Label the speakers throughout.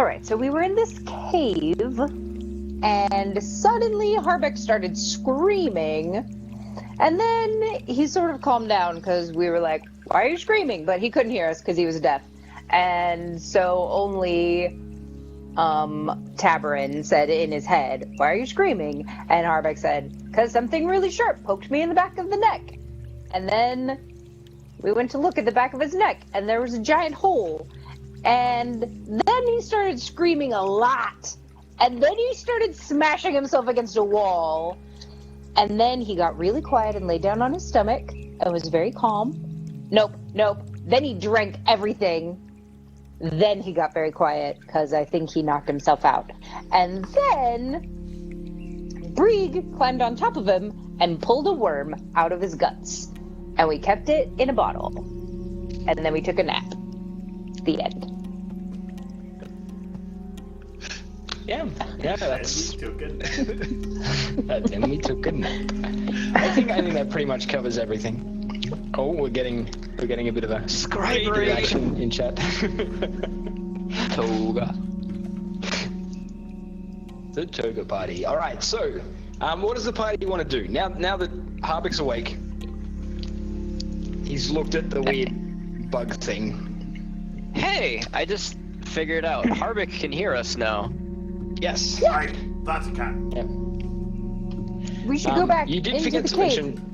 Speaker 1: Alright, so we were in this cave, and suddenly Harbeck started screaming, and then he sort of calmed down because we were like, why are you screaming? But he couldn't hear us because he was deaf. And so only Tabarin said in his head, why are you screaming? And Harbeck said, because something really sharp poked me in the back of the neck. And then we went to look at the back of his neck, and there was a giant hole. And then he started screaming a lot. And then he started smashing himself against a wall. And then he got really quiet and laid down on his stomach and was very calm. Nope. Then he drank everything. Then he got very quiet because I think he knocked himself out. And then Brieg climbed on top of him and pulled a worm out of his guts. And we kept it in a bottle. And then we took a nap. The end.
Speaker 2: Yeah, that's.
Speaker 3: Then
Speaker 2: we took a nap. I think that pretty much covers everything. Oh, we're getting a bit of a reaction in chat. Toga. The toga party. All right, so what does the party want to do now? Now that Harbeck's awake, he's looked at the weird bug thing.
Speaker 4: Hey, I just figured out. Harbeck can hear us now.
Speaker 2: Yes.
Speaker 1: Yeah.
Speaker 3: Right, that's a cat.
Speaker 2: Yep.
Speaker 1: We should go back
Speaker 2: You did
Speaker 1: into
Speaker 2: forget
Speaker 1: the
Speaker 2: to
Speaker 1: cave.
Speaker 2: mention.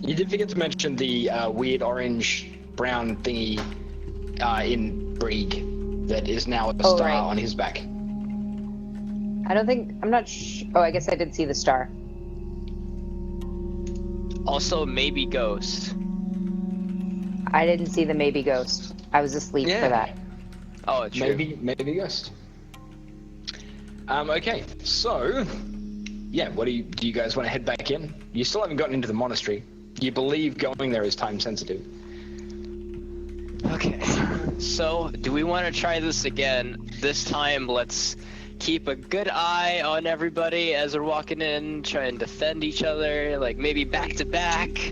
Speaker 2: You did forget to mention the weird orange-brown thingy in Brieg that is now a star on his back.
Speaker 1: I'm not oh, I guess I did see the star.
Speaker 4: Also, maybe ghost.
Speaker 1: I didn't see the maybe ghost. I was asleep for that.
Speaker 4: Oh, it's true.
Speaker 2: Maybe ghost. Okay, so yeah, do you guys want to head back in? You still haven't gotten into the monastery. You believe going there is time sensitive.
Speaker 4: Okay, so do we want to try this again? This time, let's keep a good eye on everybody as we're walking in, try and defend each other, like maybe back to back.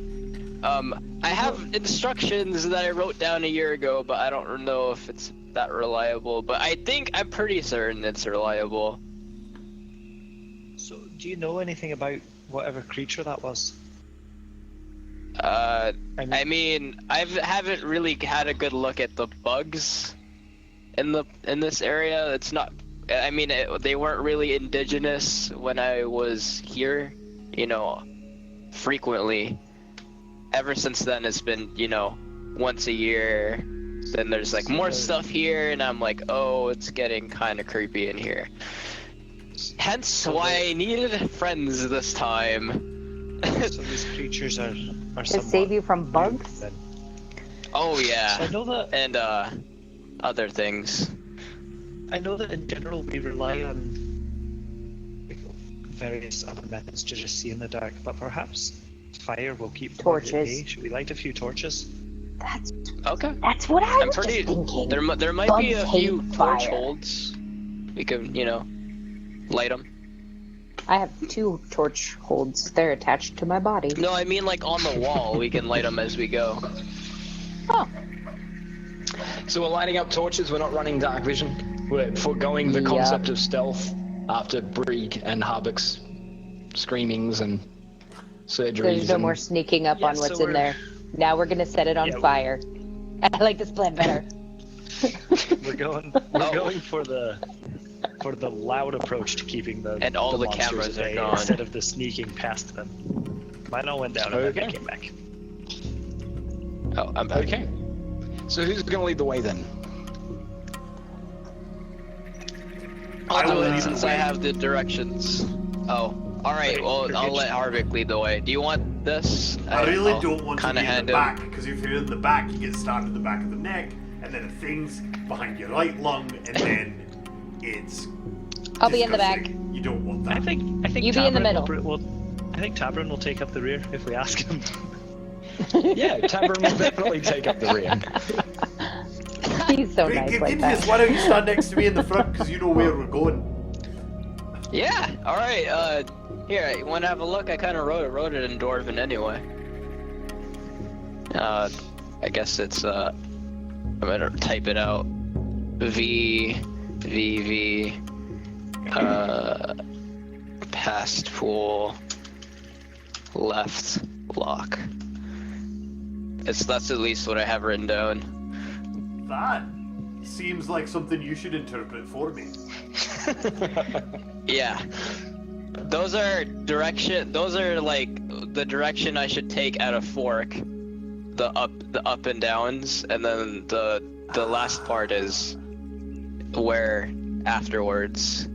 Speaker 4: I have instructions that I wrote down a year ago, but I don't know if it's that reliable, but I'm pretty certain it's reliable.
Speaker 5: So, do you know anything about whatever creature that was?
Speaker 4: I mean, I haven't really had a good look at the bugs in this area. It's not. I mean, they weren't really indigenous when I was here. Frequently. Ever since then, it's been once a year. Then there's like more stuff here, and I'm like, oh, it's getting kind of creepy in here. Hence why I needed friends this time.
Speaker 5: So these creatures are
Speaker 1: To save you from bugs?
Speaker 5: Then.
Speaker 4: Oh yeah.
Speaker 5: So I know that,
Speaker 4: and other things.
Speaker 5: I know that in general we rely on various other methods to just see in the dark, but perhaps fire will keep
Speaker 1: torches.
Speaker 5: At bay. Should we light a few torches?
Speaker 1: That's
Speaker 4: Okay.
Speaker 1: what I'm
Speaker 4: pretty.
Speaker 1: just thinking.
Speaker 4: There might
Speaker 1: Bugs
Speaker 4: be a
Speaker 1: hate
Speaker 4: few
Speaker 1: fire.
Speaker 4: torch holds. We can light them.
Speaker 1: I have 2 torch holds. They're attached to my body.
Speaker 4: No, I mean like on the wall. We can light them as we go.
Speaker 1: Oh.
Speaker 2: So we're lighting up torches. We're not running dark vision. We're foregoing the concept of stealth after Brieg and Harbeck's screamings and surgeries.
Speaker 1: There's no more sneaking up on what's in there. Now we're gonna set it on fire. I like this plan better.
Speaker 5: We're going for the loud approach to keeping the
Speaker 4: and all the
Speaker 5: monsters
Speaker 4: cameras
Speaker 5: at
Speaker 4: are
Speaker 5: bay
Speaker 4: gone
Speaker 5: instead of the sneaking past them. Mine all went down and then they came back.
Speaker 2: Oh, I'm back. Okay. So who's going to lead the way then?
Speaker 4: I'll do it since I have the directions. Oh, alright, well, I'll let Harbeck lead the way. Do you want this?
Speaker 3: I really don't want to be in
Speaker 4: hand
Speaker 3: the back, because if you're in the back, you get stabbed in the back of the neck, and then a thing's behind your right lung, and then it's
Speaker 1: I'll be in the back.
Speaker 3: disgusting. You don't want that.
Speaker 5: I think
Speaker 1: You be in the middle.
Speaker 5: I think Tabarin will take up the rear if we ask him.
Speaker 2: Yeah, Tabarin will definitely take up the rear.
Speaker 1: He's so nice like
Speaker 3: Indius,
Speaker 1: that.
Speaker 3: why don't you stand next to me in the front, because you know where we're going.
Speaker 4: Yeah, alright, here, you wanna have a look? I kinda wrote it in Dwarven anyway. I guess it's, I'm gonna type it out. V VV, past pool, left lock. That's at least what I have written down.
Speaker 3: That seems like something you should interpret for me.
Speaker 4: Yeah. Those are like the direction I should take at a fork. The up and downs, and then the last part is where afterwards.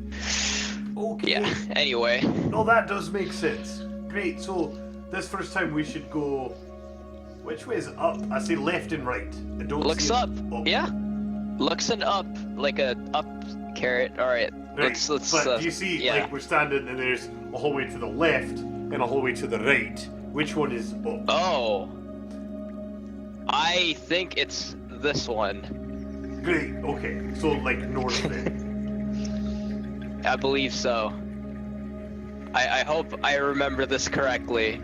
Speaker 3: Okay.
Speaker 4: Yeah. Anyway.
Speaker 3: No, that does make sense. Great, so this first time we should go... Which way is it up? I say left and right. I don't
Speaker 4: Looks
Speaker 3: see
Speaker 4: up.
Speaker 3: Oh.
Speaker 4: Yeah. Looks and up, like a up carrot. All right.
Speaker 3: Right.
Speaker 4: Let's.
Speaker 3: But do you see,
Speaker 4: yeah.
Speaker 3: like, we're standing and there's a hallway to the left and a hallway to the right. Which one is up?
Speaker 4: Oh. I think it's this one.
Speaker 3: Great, okay. So, like, north then.
Speaker 4: I believe so. I hope I remember this correctly.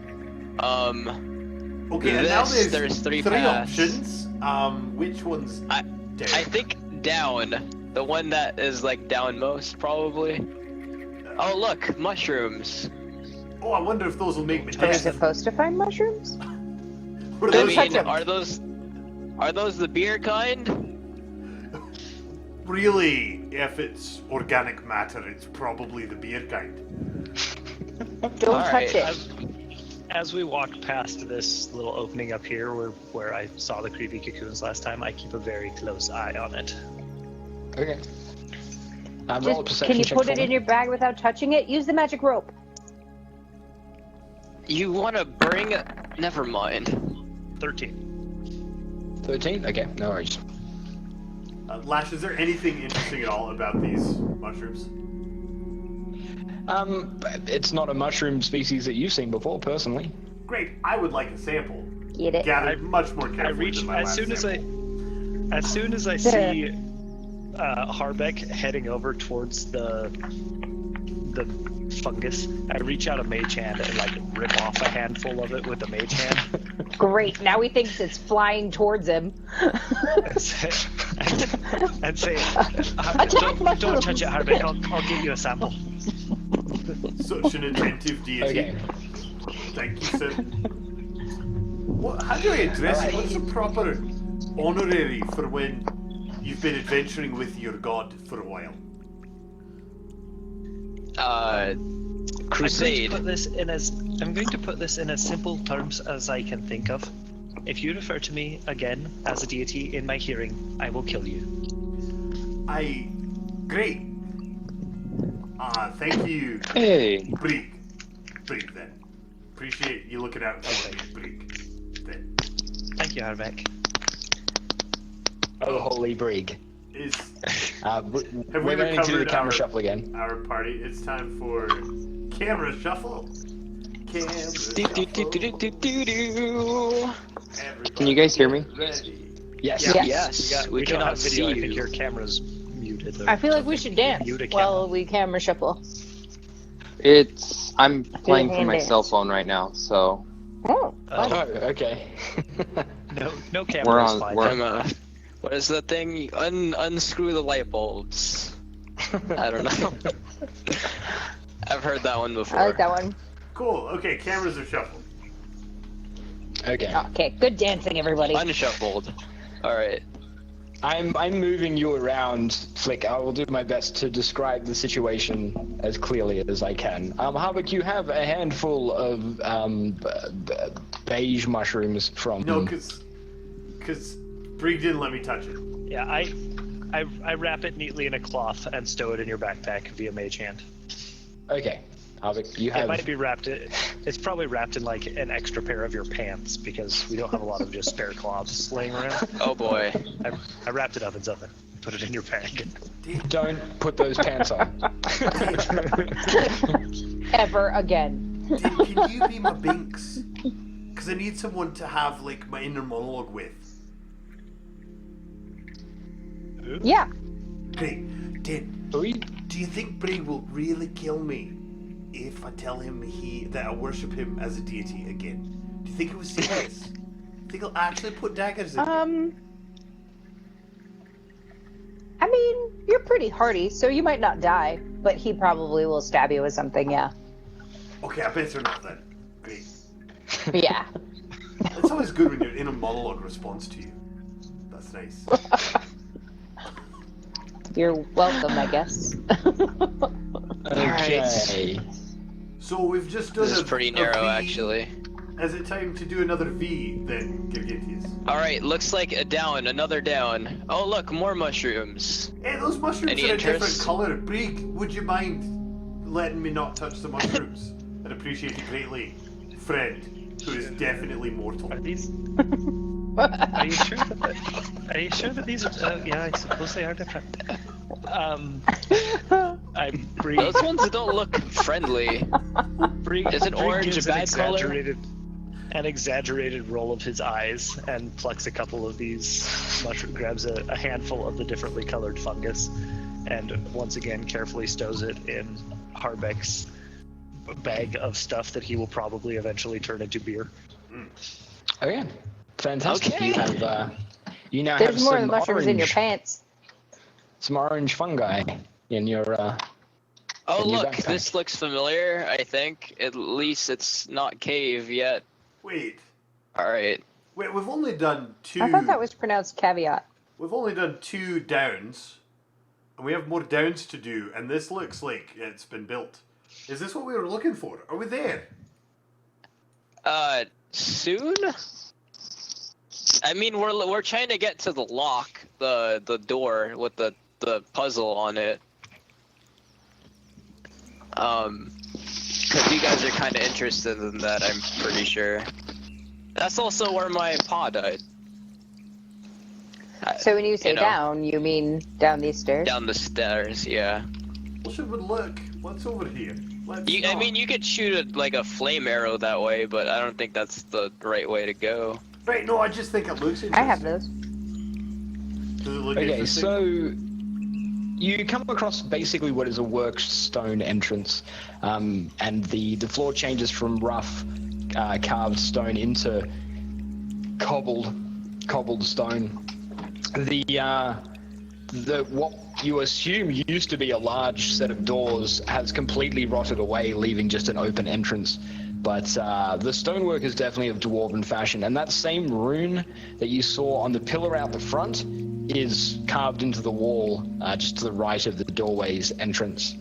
Speaker 3: Okay, and now
Speaker 4: there's three paths.
Speaker 3: options. Which one's down?
Speaker 4: I think down. The one that is like downmost, probably. Oh look, mushrooms.
Speaker 3: Oh, I wonder if those will make me
Speaker 1: Are we
Speaker 3: dead.
Speaker 1: supposed to find mushrooms?
Speaker 3: What are
Speaker 4: I
Speaker 3: those?
Speaker 1: touch
Speaker 4: mean,
Speaker 1: 'em.
Speaker 4: are those the beer kind?
Speaker 3: Really, if it's organic matter, it's probably the beer kind.
Speaker 1: Don't
Speaker 4: Alright,
Speaker 1: touch it.
Speaker 5: As we walk past this little opening up here where I saw the creepy cocoons last time, I keep a very close eye on it.
Speaker 2: Okay. Roll a
Speaker 1: Just,
Speaker 2: perception
Speaker 1: can you
Speaker 2: check
Speaker 1: put
Speaker 2: for
Speaker 1: it
Speaker 2: me.
Speaker 1: in your bag without touching it? Use the magic rope.
Speaker 4: You want to bring? Never mind.
Speaker 5: 13.
Speaker 2: 13? Okay, no worries.
Speaker 3: Lash, is there anything interesting at all about these mushrooms?
Speaker 2: It's not a mushroom species that you've seen before, personally.
Speaker 3: Great, I would like a sample.
Speaker 1: Get it?
Speaker 3: Gathered much more carefully
Speaker 5: I reach
Speaker 3: than my
Speaker 5: as
Speaker 3: last
Speaker 5: soon as
Speaker 3: sample.
Speaker 5: as soon as I see Harbeck heading over towards the fungus, I reach out a mage hand and like rip off a handful of it with the mage hand.
Speaker 1: Great. Now he thinks it's flying towards him.
Speaker 5: and say, don't touch it, Harbeck. I'll give you a sample.
Speaker 3: Such an attentive deity.
Speaker 2: Okay.
Speaker 3: Thank you, sir. How do I address it? What's a proper honorary for when you've been adventuring with your god for a while?
Speaker 4: Crusade.
Speaker 5: I'm going to put this in as simple terms as I can think of. If you refer to me again as a deity in my hearing, I will kill you.
Speaker 3: Great. Thank you,
Speaker 6: Hey.
Speaker 3: Brig. Brig, then. Appreciate you looking out for me, Brig. Then.
Speaker 5: Thank you, Harbeck.
Speaker 2: Oh, holy brig.
Speaker 3: Have we
Speaker 2: We're going to do the
Speaker 3: recovered
Speaker 2: camera shuffle again.
Speaker 3: our party? It's time for camera shuffle. Camera shuffle.
Speaker 6: Can you guys hear me?
Speaker 3: Ready.
Speaker 2: Yes.
Speaker 1: Yes.
Speaker 4: Yes, we
Speaker 5: don't
Speaker 4: cannot
Speaker 5: have video.
Speaker 4: see
Speaker 5: I think
Speaker 4: you.
Speaker 5: your camera's muted.
Speaker 1: I feel like we should dance
Speaker 5: Mute a
Speaker 1: while we camera shuffle.
Speaker 6: I'm playing from
Speaker 1: hand
Speaker 6: my
Speaker 1: dance.
Speaker 6: cell phone right now, so
Speaker 1: Oh,
Speaker 2: Oh,
Speaker 1: fun.
Speaker 2: okay.
Speaker 5: No camera
Speaker 6: We're
Speaker 5: is
Speaker 6: on-
Speaker 5: fine.
Speaker 6: we're-
Speaker 4: What is the thing? Unscrew the light bulbs. I don't know. I've heard that one before.
Speaker 1: I like that one.
Speaker 3: Cool. Okay, cameras are shuffled.
Speaker 2: Okay.
Speaker 1: Okay, good dancing, everybody.
Speaker 4: Unshuffled. Alright.
Speaker 2: I'm moving you around, Flick. I will do my best to describe the situation as clearly as I can. Harvick, you have a handful of beige mushrooms from...
Speaker 3: No, because Brig didn't let me touch it.
Speaker 5: Yeah, I wrap it neatly in a cloth and stow it in your backpack via mage hand.
Speaker 2: Okay. Harvick, you
Speaker 5: It
Speaker 2: have...
Speaker 5: might be wrapped. It's probably wrapped in like an extra pair of your pants because we don't have a lot of just spare cloths laying around.
Speaker 4: Oh boy.
Speaker 5: I wrapped it up in something. Put it in your bag.
Speaker 2: Don't put those pants on.
Speaker 1: Ever again.
Speaker 3: Can you be my Binks? Because I need someone to have like my inner monologue with.
Speaker 1: Yeah.
Speaker 3: Great. Din,
Speaker 2: Are we...
Speaker 3: do you think Brig will really kill me if I tell him that I worship him as a deity again? Do you think it was serious? Do you think he'll actually put daggers in me?
Speaker 1: I mean, you're pretty pretty hardy, so you might not die, but he probably will stab you with something, yeah.
Speaker 3: Okay, I better not then. Great.
Speaker 1: Yeah.
Speaker 3: It's always good when your inner monologue responds to you. That's nice.
Speaker 1: You're welcome, I guess.
Speaker 2: Okay.
Speaker 3: So we've just done
Speaker 4: This is pretty narrow,
Speaker 3: V.
Speaker 4: actually.
Speaker 3: Is it time to do another V then, Gargantius?
Speaker 4: Alright, looks like a down, another down. Oh look, more mushrooms.
Speaker 3: Hey, those mushrooms
Speaker 4: Any
Speaker 3: are a different
Speaker 4: interest?
Speaker 3: colour. Brig, would you mind letting me not touch the mushrooms? I'd appreciate it greatly. Friend, who is definitely mortal.
Speaker 5: Are these? Are you sure that these are? Yeah, I suppose they are different. I'm Brig.
Speaker 4: Those ones don't look friendly.
Speaker 5: Brig,
Speaker 4: Isn't
Speaker 5: Brig
Speaker 4: orange
Speaker 5: gives
Speaker 4: a bad color?
Speaker 5: an exaggerated roll of his eyes and plucks a couple of these mushroom, grabs a handful of the differently colored fungus, and once again carefully stows it in Harbeck's bag of stuff that he will probably eventually turn into beer.
Speaker 2: Okay. Fantastic.
Speaker 4: Okay.
Speaker 2: You have you now
Speaker 1: There's
Speaker 2: have
Speaker 1: more
Speaker 2: some
Speaker 1: of the mushrooms in your
Speaker 2: orange,
Speaker 1: pants.
Speaker 2: some orange fungi in your
Speaker 4: Oh
Speaker 2: in your
Speaker 4: look,
Speaker 2: backpack.
Speaker 4: this looks familiar, I think. At least it's not cave yet.
Speaker 3: Wait,
Speaker 4: Alright.
Speaker 3: we've only done two.
Speaker 1: I thought that was pronounced caveat.
Speaker 3: We've only done 2 downs, and we have more downs to do. And this looks like it's been built. Is this what we were looking for? Are we there?
Speaker 4: Soon? I mean, we're trying to get to the lock, the door with the puzzle on it. Because you guys are kind of interested in that, I'm pretty sure. That's also where my paw died.
Speaker 1: So when you say
Speaker 4: You know.
Speaker 1: down, you mean down these stairs?
Speaker 4: Down the stairs, yeah.
Speaker 3: Well, should we look? What's over here? Let's
Speaker 4: I
Speaker 3: not.
Speaker 4: mean, you could shoot like a flame arrow that way, but I don't think that's the right way to go.
Speaker 3: Right, no, I just think it looks interesting.
Speaker 1: I have those.
Speaker 3: Does it look
Speaker 2: Okay,
Speaker 3: interesting?
Speaker 2: so you come across basically what is a worked stone entrance, and the floor changes from rough carved stone into cobbled stone. The what you assume used to be a large set of doors has completely rotted away, leaving just an open entrance. But the stonework is definitely of dwarven fashion, and that same rune that you saw on the pillar out the front is carved into the wall just to the right of the doorway's entrance.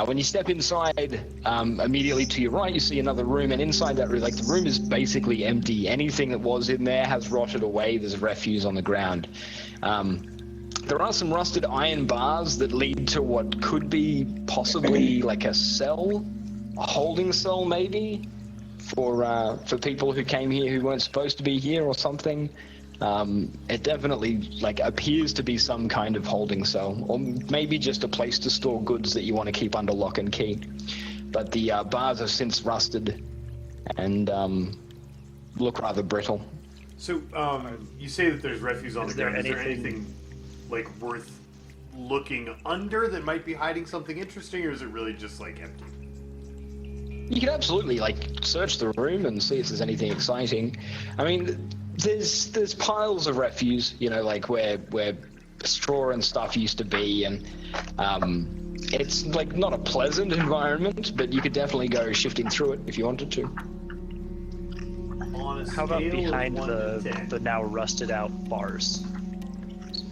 Speaker 2: When you step inside, immediately to your right, you see another room, and inside that room, like, the room is basically empty. Anything that was in there has rotted away. There's refuse on the ground. There are some rusted iron bars that lead to what could be possibly like a cell, a holding cell maybe, for people who came here who weren't supposed to be here or something. It definitely like appears to be some kind of holding cell, or maybe just a place to store goods that you want to keep under lock and key. But the bars have since rusted and look rather brittle.
Speaker 3: So, you say that there's refuse on
Speaker 5: Is
Speaker 3: the
Speaker 5: there
Speaker 3: ground. Is there
Speaker 5: anything-
Speaker 3: anything, like, worth looking under that might be hiding something interesting, or is it really just, like, empty?
Speaker 2: You can absolutely like search the room and see if there's anything exciting. I mean, there's piles of refuse, you know, like where straw and stuff used to be, and it's like not a pleasant environment, but you could definitely go shifting through it if you wanted to.
Speaker 3: On a
Speaker 5: How about
Speaker 3: scale of
Speaker 5: behind
Speaker 3: 1 to 10.
Speaker 5: the now rusted out bars?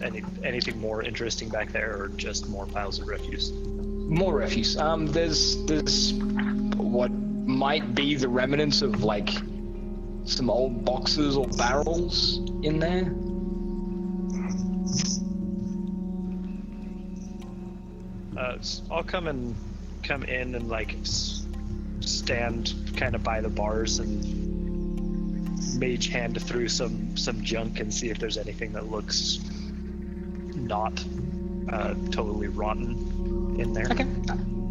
Speaker 5: Anything more interesting back there, or just more piles of refuse?
Speaker 2: More refuse. There's what might be the remnants of like some old boxes or barrels in there.
Speaker 5: I'll come in and like stand kind of by the bars and mage hand through some junk and see if there's anything that looks not totally rotten in there.
Speaker 2: Okay.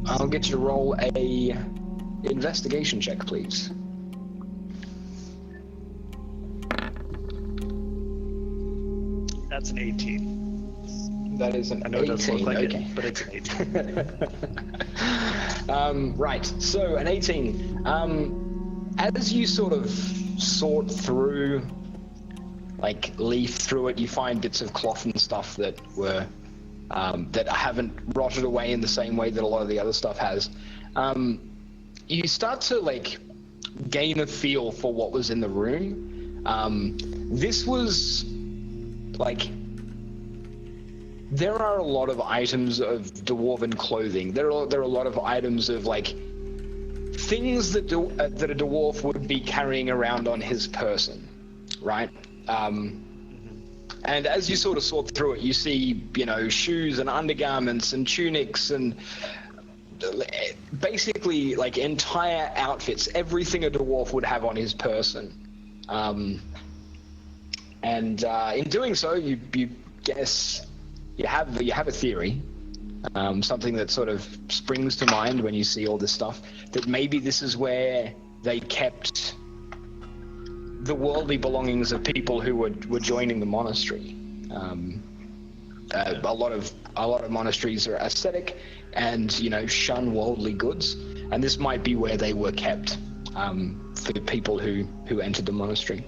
Speaker 2: I'll get you to roll a investigation check, please.
Speaker 5: That's an 18.
Speaker 2: That is an
Speaker 5: I know it doesn't
Speaker 2: 18.
Speaker 5: look like
Speaker 2: Okay.
Speaker 5: it, but it's an 18.
Speaker 2: Right. So an 18. As you sort of sort through, like leaf through it, you find bits of cloth and stuff that were that haven't rotted away in the same way that a lot of the other stuff has. You start to like gain a feel for what was in the room. This was like, there are a lot of items of dwarven clothing. There are a lot of items of like things that that a dwarf would be carrying around on his person, right? And as you sort of sort through it, you see, you know, shoes and undergarments and tunics and basically like entire outfits, everything a dwarf would have on his person. And in doing so, you guess you have a theory, something that sort of springs to mind when you see all this stuff, that maybe this is where they kept the worldly belongings of people who were joining the monastery. A lot of monasteries are ascetic and, you know, shun worldly goods, and this might be where they were kept for the people who entered the monastery.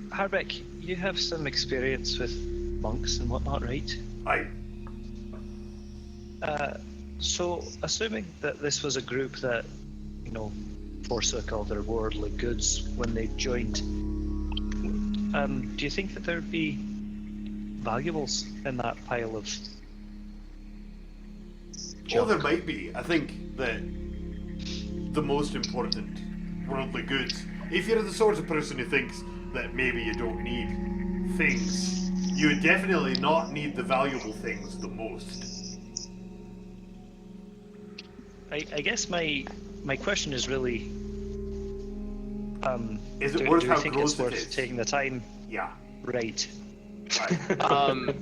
Speaker 5: Harbeck, you have some experience with monks and whatnot, right?
Speaker 3: Aye.
Speaker 5: So, assuming that this was a group that, you know, forsook all their worldly goods when they joined, do you think that there'd be valuables in that pile of
Speaker 3: Well,
Speaker 5: junk?
Speaker 3: there might be. I think that the most important worldly goods, if you're the sort of person who thinks that maybe you don't need things, you would definitely not need the valuable things the most.
Speaker 5: I guess my question is really,
Speaker 3: Is it
Speaker 5: do
Speaker 3: worth
Speaker 5: you
Speaker 3: how
Speaker 5: think
Speaker 3: gross
Speaker 5: it's
Speaker 3: it
Speaker 5: worth
Speaker 3: is?
Speaker 5: taking the time?
Speaker 3: Yeah.
Speaker 5: Right.
Speaker 3: Aye.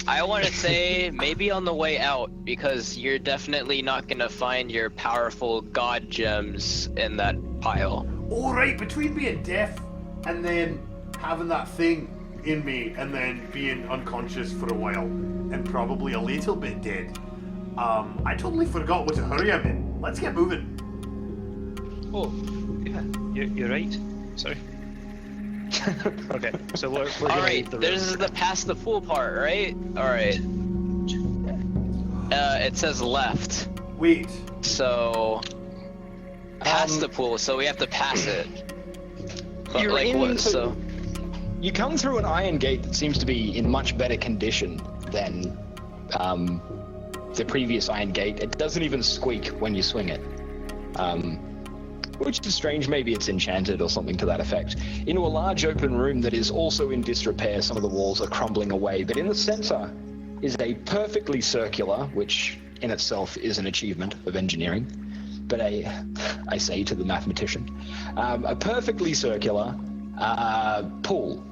Speaker 4: I want to say maybe on the way out, because you're definitely not going to find your powerful god gems in that pile.
Speaker 3: Oh, right, between being deaf and then having that thing in me and then being unconscious for a while and probably a little bit dead, I totally forgot what a hurry I'm in. Let's get moving.
Speaker 5: Oh, yeah, you're right. Sorry. Okay, so we're
Speaker 4: All
Speaker 5: gonna
Speaker 4: right,
Speaker 5: leave the
Speaker 4: this is
Speaker 5: room.
Speaker 4: the past the pool part, right? All right. It says left,
Speaker 3: Wait.
Speaker 4: so past the pool, so we have to pass it. But
Speaker 2: You're
Speaker 4: like
Speaker 2: in,
Speaker 4: what?
Speaker 2: so-
Speaker 4: So
Speaker 2: You come through an iron gate that seems to be in much better condition than the previous iron gate. It doesn't even squeak when you swing it, which is strange. Maybe it's enchanted or something to that effect. Into a large open room that is also in disrepair. Some of the walls are crumbling away, but in the center is a perfectly circular, which in itself is an achievement of engineering, but I say to the mathematician, a perfectly circular pool.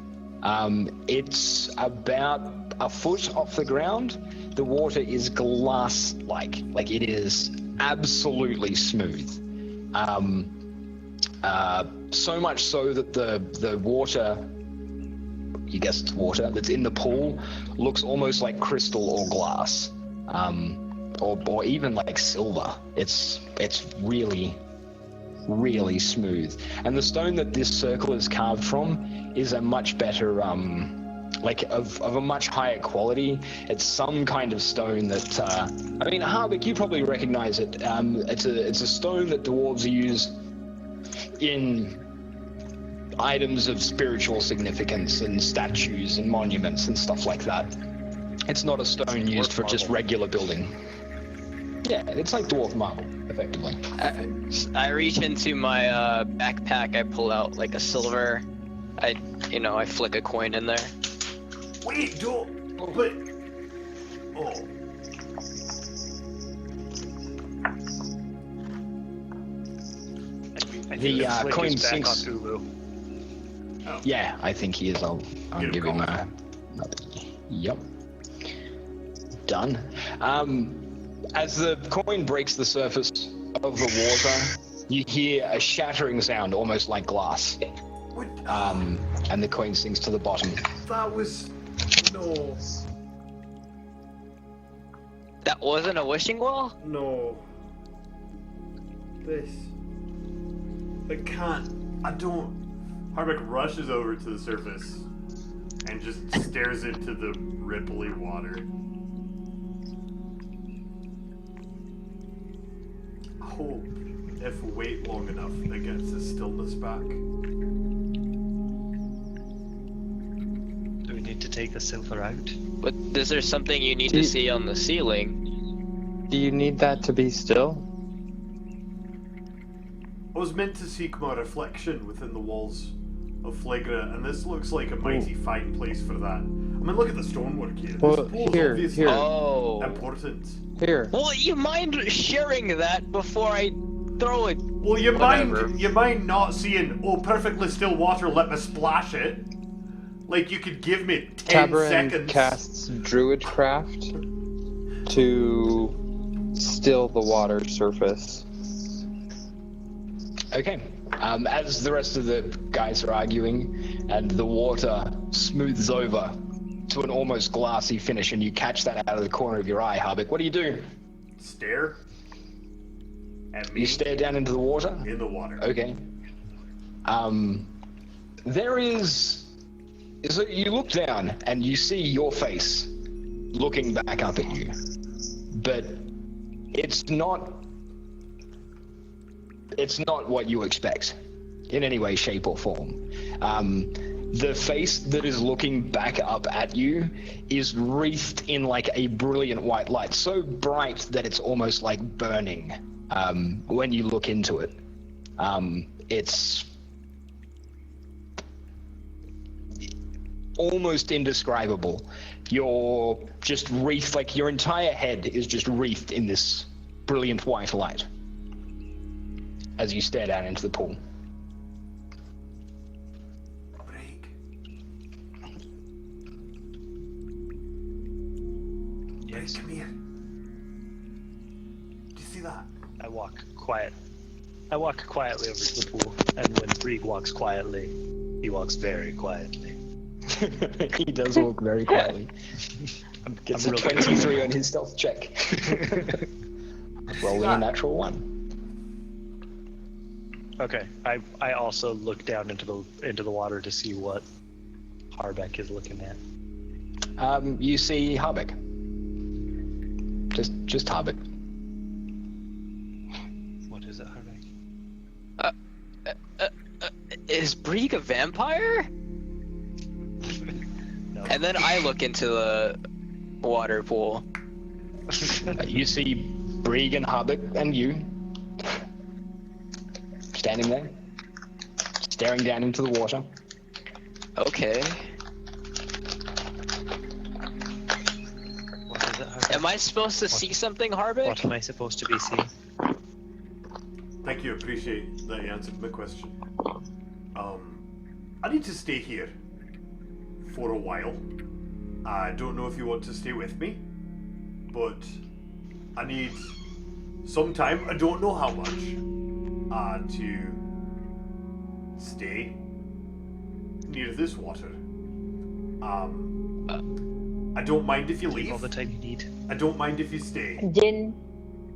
Speaker 2: It's about a foot off the ground. The water is glass-like, like it is absolutely smooth. So much so that the water, you guess it's water, that's in the pool looks almost like crystal or glass, or even like silver. It's really, really smooth. And the stone that this circle is carved from is a much better, like of a much higher quality. It's some kind of stone that, I mean, Harbeck, you probably recognize it. It's a stone that dwarves use in items of spiritual significance and statues and monuments and stuff like that. It's not a stone used for just regular building. Yeah, it's like dwarf marble, effectively.
Speaker 4: I reach into my backpack. I pull out like a silver. I flick a coin in there.
Speaker 3: Wait, don't. But. Oh.
Speaker 5: I think
Speaker 2: The,
Speaker 5: Flick
Speaker 2: coin
Speaker 5: is back
Speaker 2: sinks-
Speaker 5: on Ulu.
Speaker 3: Oh.
Speaker 2: Yeah, I think he is. I'll
Speaker 3: Get
Speaker 2: give him a... Yep. Done. As the coin breaks the surface of the water, you hear a shattering sound, almost like glass.
Speaker 3: What?
Speaker 2: And the coin sinks to the bottom.
Speaker 3: That was. No.
Speaker 4: That wasn't a wishing well?
Speaker 3: No. This. I can't. I don't. Harbeck rushes over to the surface and just stares into the ripply water. I hope if we wait long enough, it gets the stillness back.
Speaker 5: Do we need to take the silver out?
Speaker 4: But is there something you need to see on the ceiling?
Speaker 6: Do you need that to be still?
Speaker 3: I was meant to seek my reflection within the walls of Flagra, and this looks like a mighty fine place for that. I mean, look at the stonework here.
Speaker 6: Well,
Speaker 3: This pool's
Speaker 6: here,
Speaker 3: obviously
Speaker 6: here.
Speaker 4: Oh.
Speaker 3: important.
Speaker 6: Here.
Speaker 4: Well, you mind sharing that before I throw it?
Speaker 3: Well, you
Speaker 4: Whatever.
Speaker 3: mind not seeing, oh, perfectly still water, let me splash it. Like, you could give me 10
Speaker 6: Tabarin
Speaker 3: seconds.
Speaker 6: casts Druidcraft to still the water surface.
Speaker 2: Okay. As the rest of the guys are arguing, and the water smooths over to an almost glassy finish, and you catch that out of the corner of your eye, Harbeck, what do you do?
Speaker 3: Stare at me
Speaker 2: You stare down into the water?
Speaker 3: in the water.
Speaker 2: Okay. There is... So you look down, and you see your face looking back up at you. But it's not what you expect in any way, shape, or form. The face that is looking back up at you is wreathed in like a brilliant white light, so bright that it's almost like burning when you look into it. It's almost indescribable. You're just wreathed, like your entire head is just wreathed in this brilliant white light as you stare down into the pool.
Speaker 3: Break.
Speaker 5: Yes.
Speaker 3: Come here. Do you see that?
Speaker 5: I walk quietly over to the pool, and when Brieg walks quietly, he walks very quietly.
Speaker 2: He does walk very quietly. Gets a
Speaker 5: really
Speaker 2: 23 on his stealth check. Rolling a natural 1.
Speaker 5: Okay, I also look down into the water to see what Harbeck is looking at.
Speaker 2: You see Harbeck. Just Harbeck.
Speaker 5: What is it, Harbeck?
Speaker 4: Is Brieg a vampire?
Speaker 5: No.
Speaker 4: And then I look into the water pool.
Speaker 2: You see Brieg and Harbeck and you standing there, staring down into the water.
Speaker 4: Okay.
Speaker 5: What is it, Harbeck?
Speaker 4: Am I supposed to see something, Harbeck?
Speaker 5: What am I supposed to be seeing?
Speaker 3: Thank you, appreciate that you answered my question. I need to stay here for a while. I don't know if you want to stay with me, but I need some time, I don't know how much, to stay near this water. I don't mind if you
Speaker 5: Take
Speaker 3: leave.
Speaker 5: all the time you need.
Speaker 3: I don't mind if you stay,
Speaker 1: Din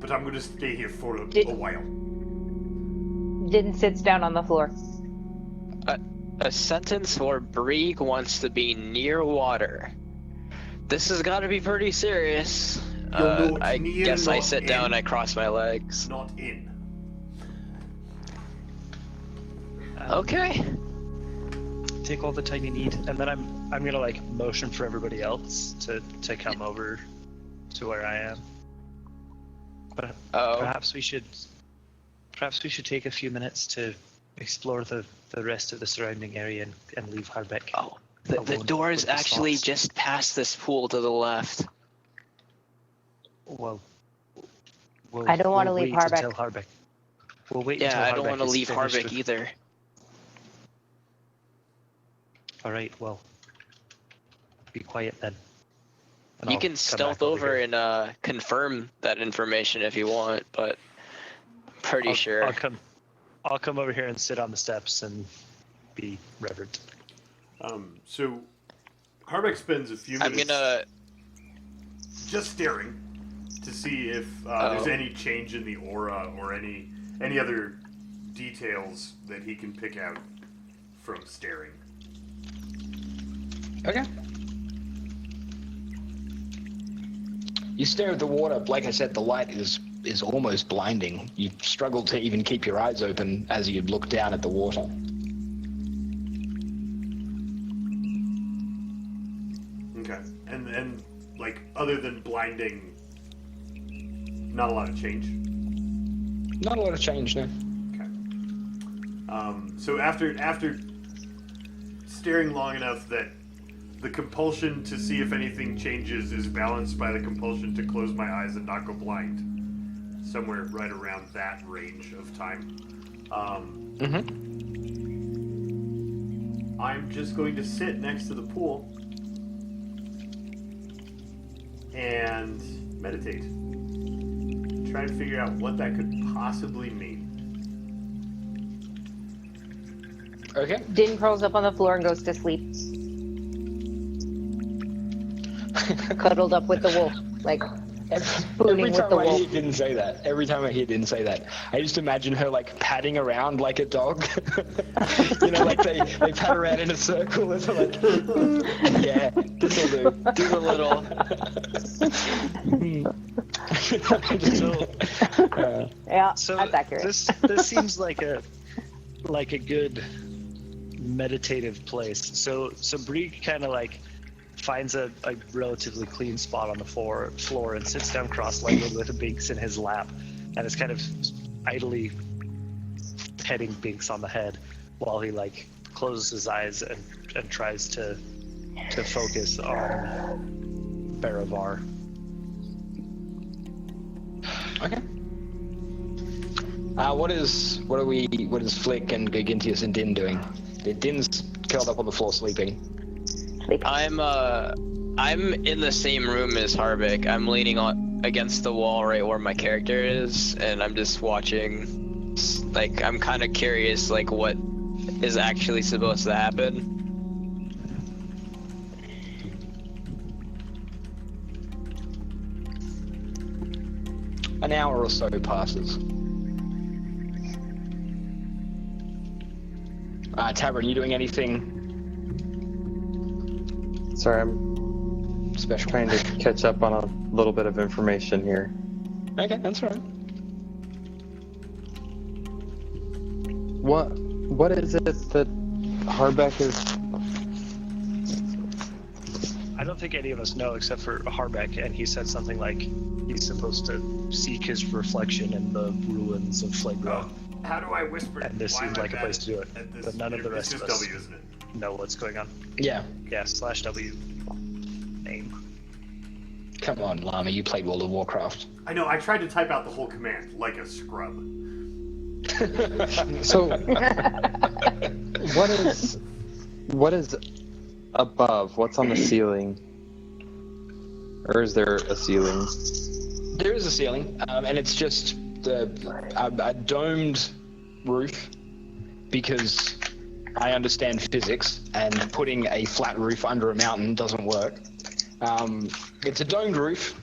Speaker 3: but I'm going to stay here for a while.
Speaker 1: sits down on the floor.
Speaker 4: A sentence where Brieg wants to be near water. This has got to be pretty serious.
Speaker 3: You'll know it's
Speaker 4: I
Speaker 3: near,
Speaker 4: guess I
Speaker 3: not
Speaker 4: sit
Speaker 3: in.
Speaker 4: down, I cross my legs.
Speaker 3: Not in.
Speaker 4: Okay.
Speaker 5: Take all the time you need, and then I'm gonna like motion for everybody else to come over to where I am. But
Speaker 4: Oh.
Speaker 5: perhaps we should take a few minutes to explore the rest of the surrounding area and leave Harbeck.
Speaker 4: Oh. The
Speaker 5: alone
Speaker 4: door is
Speaker 5: with his
Speaker 4: actually
Speaker 5: thoughts.
Speaker 4: just past this pool to the left.
Speaker 5: Well,
Speaker 1: I don't wanna
Speaker 5: we'll
Speaker 1: leave
Speaker 5: wait
Speaker 1: Harbeck.
Speaker 5: until Harbeck. We'll wait
Speaker 4: Yeah,
Speaker 5: until
Speaker 4: I don't
Speaker 5: Harbeck
Speaker 4: want to
Speaker 5: is
Speaker 4: leave
Speaker 5: finished
Speaker 4: Harbeck
Speaker 5: with-
Speaker 4: either.
Speaker 5: All right, well, be quiet then. And
Speaker 4: You
Speaker 5: I'll
Speaker 4: can
Speaker 5: come
Speaker 4: stealth
Speaker 5: back
Speaker 4: over
Speaker 5: here.
Speaker 4: and confirm that information if you want, but I'm pretty sure.
Speaker 5: I'll come over here and sit on the steps and be reverent.
Speaker 3: So Harbeck spends a few
Speaker 4: I'm
Speaker 3: minutes
Speaker 4: gonna.
Speaker 3: just staring to see if there's any change in the aura or any other details that he can pick out from staring.
Speaker 2: Okay. You stare at the water. Like I said, the light is almost blinding. You struggle to even keep your eyes open as you look down at the water.
Speaker 3: Okay. And like, other than blinding, not a lot of change.
Speaker 2: Not a lot of change, no.
Speaker 3: Okay. So after staring long enough that the compulsion to see if anything changes is balanced by the compulsion to close my eyes and not go blind. Somewhere right around that range of time. I'm just going to sit next to the pool and meditate. Try to figure out what that could possibly mean.
Speaker 2: Okay.
Speaker 1: Din curls up on the floor and goes to sleep. Cuddled up with the wolf, like
Speaker 2: Every
Speaker 1: spooning with
Speaker 2: time
Speaker 1: the
Speaker 2: I
Speaker 1: wolf.
Speaker 2: hear Din say that, I just imagine her like padding around like a dog. You know, like they pat around in a circle and they're like, yeah, this will do.
Speaker 4: Do a little.
Speaker 1: Yeah,
Speaker 5: So
Speaker 1: that's accurate.
Speaker 5: this seems like a good meditative place. So Bree kind of like finds a relatively clean spot on the floor and sits down cross-legged with a Binks in his lap, and is kind of idly petting Binks on the head while he like closes his eyes and tries to focus on Baravar.
Speaker 2: Okay. What is Flick and Gigintius and Din doing? Din's curled up on the floor sleeping.
Speaker 4: I'm in the same room as Harbeck. I'm leaning against the wall right where my character is, and I'm just watching. Like, I'm kind of curious, like, what is actually supposed to happen.
Speaker 2: An hour or so passes. Tavern, you doing anything
Speaker 6: Sorry, I'm
Speaker 2: special?
Speaker 6: trying to catch up on a little bit of information here.
Speaker 2: Okay, that's all right.
Speaker 6: What is it that Harbeck is?
Speaker 5: I don't think any of us know except for Harbeck, and he said something like he's supposed to seek his reflection in the ruins of Flegro.
Speaker 3: How do I whisper?
Speaker 5: And this seems like a place to do it, but none of the rest of us
Speaker 3: W, isn't it?
Speaker 5: know what's going on.
Speaker 2: Yeah.
Speaker 5: Yeah, /W name.
Speaker 2: Come on, Llama, you played World of Warcraft.
Speaker 3: I know. I tried to type out the whole command like a scrub.
Speaker 6: So, what is above? What's on the ceiling? Or is there a ceiling?
Speaker 2: There is a ceiling, and it's just a domed roof, because I understand physics, and putting a flat roof under a mountain doesn't work. It's a domed roof.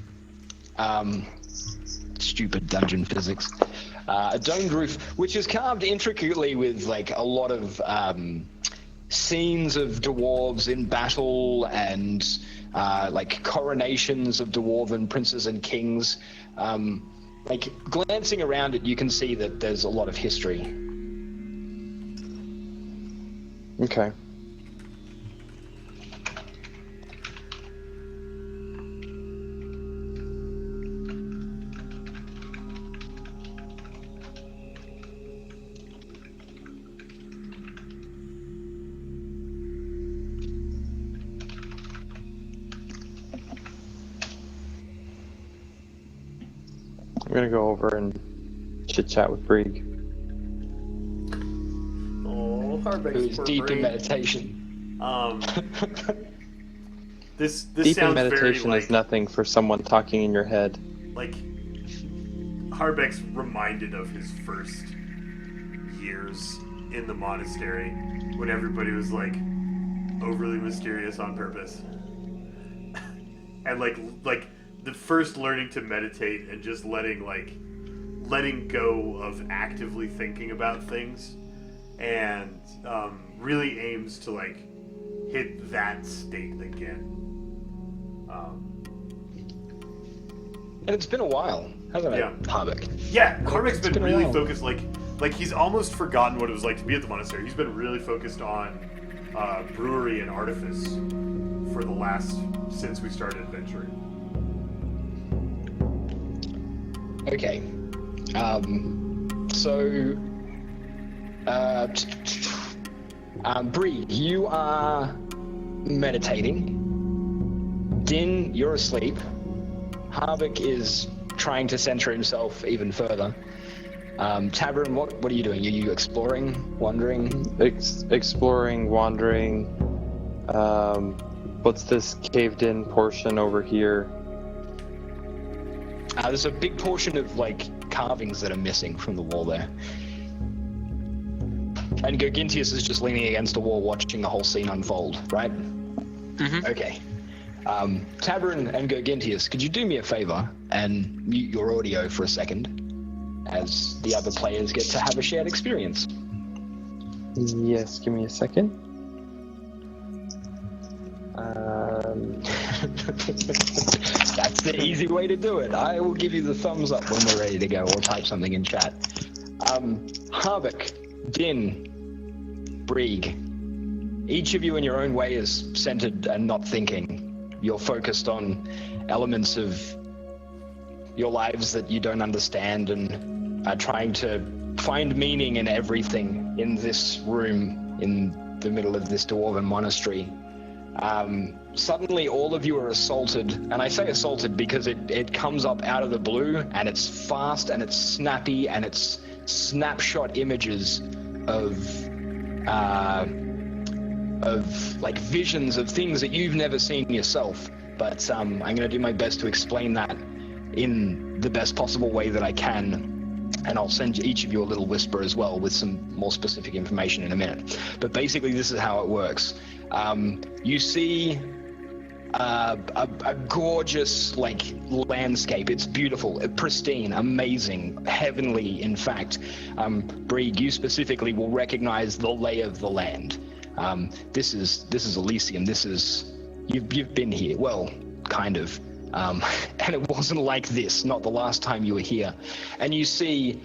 Speaker 2: Stupid dungeon physics. A domed roof, which is carved intricately with like a lot of scenes of dwarves in battle and like coronations of dwarven princes and kings. Like glancing around it, you can see that there's a lot of history.
Speaker 6: Okay. I'm gonna go over and chit-chat with Brieg.
Speaker 3: Oh, Harbeck's
Speaker 2: Who's
Speaker 3: poor
Speaker 2: deep in
Speaker 3: brain.
Speaker 2: meditation.
Speaker 3: This
Speaker 6: Deep in
Speaker 3: sounds very
Speaker 6: meditation
Speaker 3: like
Speaker 6: is nothing for someone talking in your head.
Speaker 3: like Harbeck's reminded of his first years in the monastery when everybody was like overly mysterious on purpose. And like the first learning to meditate and just letting go of actively thinking about things, and really aims to like hit that state again.
Speaker 2: And it's been a while, hasn't it,
Speaker 3: Yeah.
Speaker 2: Harbeck?
Speaker 3: Yeah, Harbeck's been
Speaker 2: been a
Speaker 3: really
Speaker 2: while.
Speaker 3: focused, like he's almost forgotten what it was like to be at the monastery. He's been really focused on brewery and artifice for the last, since we started adventuring.
Speaker 2: Okay. Bree, you are meditating. Din, you're asleep. Harbeck is trying to center himself even further. Tavern, what are you doing? Are you exploring, wandering?
Speaker 6: Exploring, wandering. What's this caved-in portion over here?
Speaker 2: There's a big portion of carvings that are missing from the wall there. And Gogintius is just leaning against a wall watching the whole scene unfold, right?
Speaker 4: Mm-hmm.
Speaker 2: Okay. Tavern and Gogintius, could you do me a favor and mute your audio for a second as the other players get to have a shared experience?
Speaker 6: Yes, give me a second.
Speaker 2: That's the easy way to do it. I will give you the thumbs up when we're ready to go, or type something in chat. Harbeck, Din, Brieg, each of you in your own way is centered and not thinking. You're focused on elements of your lives that you don't understand and are trying to find meaning in everything in this room in the middle of this dwarven monastery. Suddenly all of you are assaulted, and I say assaulted because it comes up out of the blue, and it's fast and it's snappy and it's snapshot images of visions of things that you've never seen yourself. But I'm going to do my best to explain that in the best possible way that I can, and I'll send each of you a little whisper as well with some more specific information in a minute. But basically this is how it works. You see a gorgeous landscape. It's beautiful, pristine, amazing, heavenly. In fact, Brieg, you specifically will recognize the lay of the land. This is Elysium. This is you've been here. Well, kind of. And it wasn't like this, not the last time you were here. And you see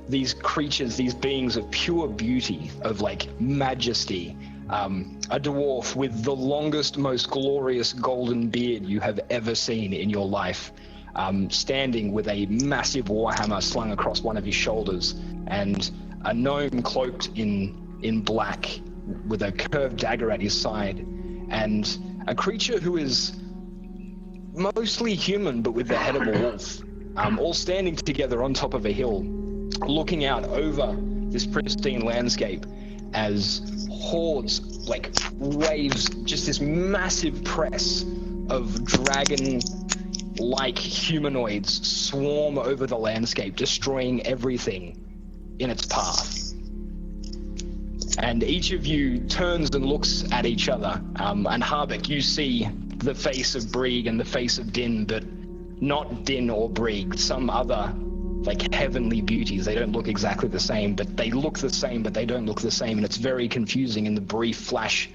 Speaker 2: these creatures, these beings of pure beauty, of majesty. A dwarf with the longest, most glorious golden beard you have ever seen in your life, standing with a massive warhammer slung across one of his shoulders, and a gnome cloaked in black with a curved dagger at his side, and a creature who is mostly human but with the head of a wolf, all standing together on top of a hill, looking out over this pristine landscape as hordes, waves, just this massive press of dragon-like humanoids swarm over the landscape, destroying everything in its path. And each of you turns and looks at each other. And Harbeck, you see the face of Brieg and the face of Din, but not Din or Brieg, some other heavenly beauties. They don't look exactly the same, but they look the same, but they don't look the same, and it's very confusing in the brief flash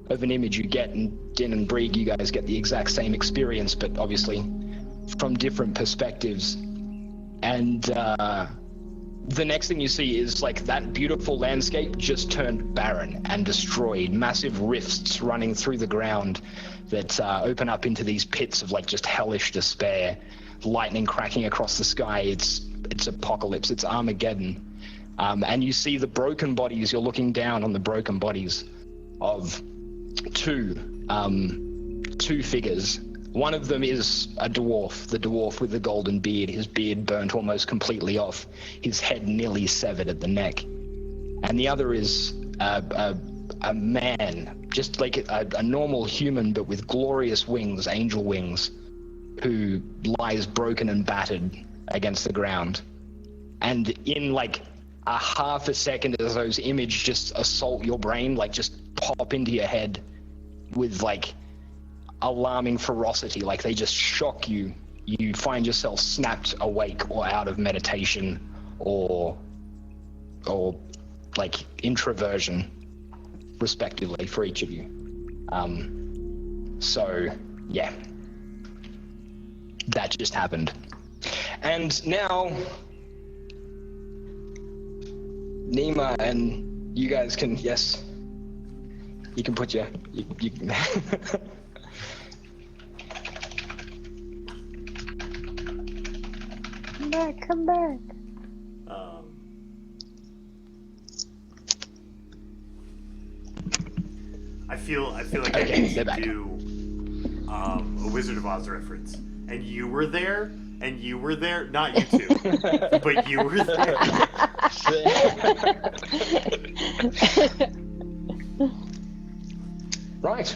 Speaker 2: of an image you get. And Din and Brieg, you guys get the exact same experience, but obviously from different perspectives. And the next thing you see is that beautiful landscape just turned barren and destroyed. Massive rifts running through the ground that open up into these pits of just hellish despair. Lightning cracking across the sky. It's apocalypse. It's Armageddon. And you see the broken bodies. You're looking down on the broken bodies of two figures. One of them is a dwarf, the dwarf with the golden beard, his beard burnt almost completely off, his head nearly severed at the neck. And the other is a man, just a normal human, but with glorious wings, angel wings, who lies broken and battered against the ground. And in a half a second as those images just assault your brain, just pop into your head with alarming ferocity, they just shock you. You find yourself snapped awake or out of meditation or introversion, respectively, for each of you. So, yeah. That just happened. And now, Nima and you guys can, yes, you can put you
Speaker 1: Come back.
Speaker 3: I feel like I
Speaker 2: Okay,
Speaker 3: need
Speaker 2: they're
Speaker 3: to
Speaker 2: back.
Speaker 3: do a Wizard of Oz reference. And you were there, and you were there. Not you two, but you were there.
Speaker 2: Right.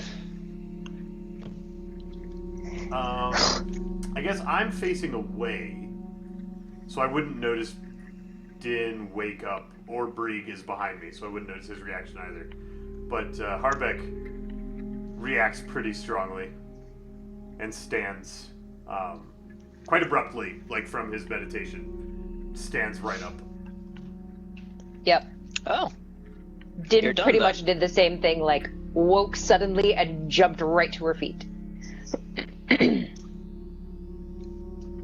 Speaker 3: I guess I'm facing away, so I wouldn't notice Din wake up, or Brieg is behind me, so I wouldn't notice his reaction either. But Harbeck reacts pretty strongly and stands quite abruptly, like from his meditation, stands right up.
Speaker 1: Yep.
Speaker 4: Oh,
Speaker 1: Did
Speaker 4: You're done,
Speaker 1: pretty
Speaker 4: then.
Speaker 1: much did the same thing, like woke suddenly and jumped right to her feet.